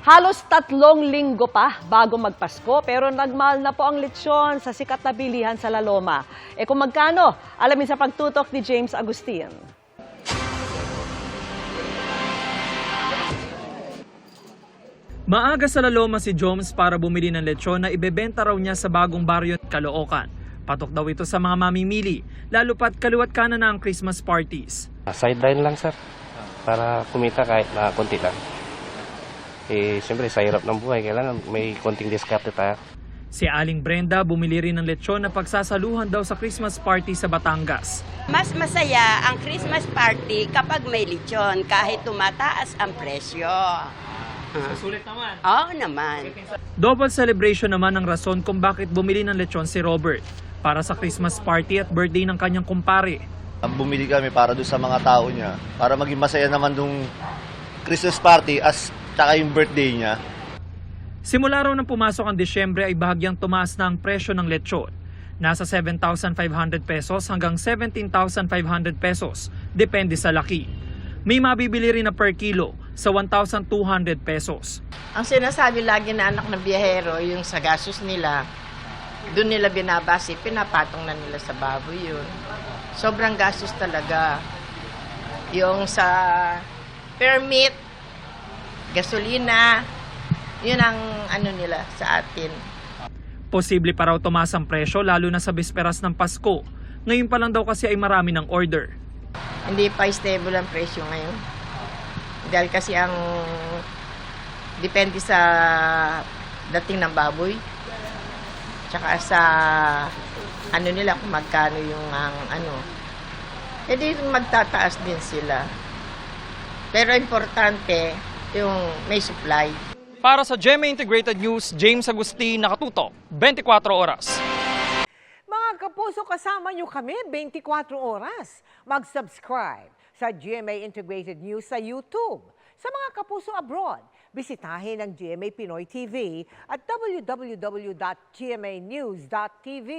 Halos 3 linggo pa bago magpasko pero nagmahal na po ang lechon sa sikat na bilihan sa La Loma. Kung magkano? Alamin sa pagtutok ni James Agustin. Maaga sa La Loma si Joms para bumili ng lechon na ibebenta raw niya sa bagong baryo at Caloocan. Patok daw ito sa mga mamimili, lalo pat kaliwat kanan na ang Christmas parties. Sideline lang sir, para kumita kahit na konti lang. Siyempre sa hirap ng buhay, kailangan may konting diskarte tayo. Si Aling Brenda bumili rin ng lechon na pagsasaluhan daw sa Christmas party sa Batangas. Mas masaya ang Christmas party kapag may lechon kahit tumataas ang presyo. Sulit naman. Oo naman. Double celebration naman ang rason kung bakit bumili ng lechon si Robert para sa Christmas party at birthday ng kanyang kumpare. Bumili kami para doon sa mga tao niya, para maging masaya naman yung Christmas party as tsaka yung birthday niya. Simula raw nang pumasok ang Disyembre ay bahagyang tumaas na ang presyo ng lechon. Nasa 7,500 pesos hanggang 17,500 pesos, depende sa laki. May mabibili rin na per kilo sa 1,200 pesos. Ang sinasabi lagi na anak ng biyahero, yung sa gastos nila, doon nila binabase, pinapatong na nila sa baboy yun. Sobrang gastos talaga. Yung sa permit, gasolina, yun ang ano nila sa atin. Posible pa raw tumaas ang presyo lalo na sa bisperas ng Pasko. Ngayon pa lang daw kasi ay marami ng order. Hindi pa stable ang presyo ngayon. Dahil kasi ang depende sa dating ng baboy. Tsaka sa ano nila kung magkano yung ano. Di magtataas din sila. Pero importante yung may supply. Para sa GMA Integrated News, James Agustin, nakatutok, 24 oras. Mga kapuso, kasama nyo kami 24 oras. Mag-subscribe sa GMA Integrated News sa YouTube. Sa mga kapuso abroad, bisitahin ang GMA Pinoy TV at www.gmanews.tv.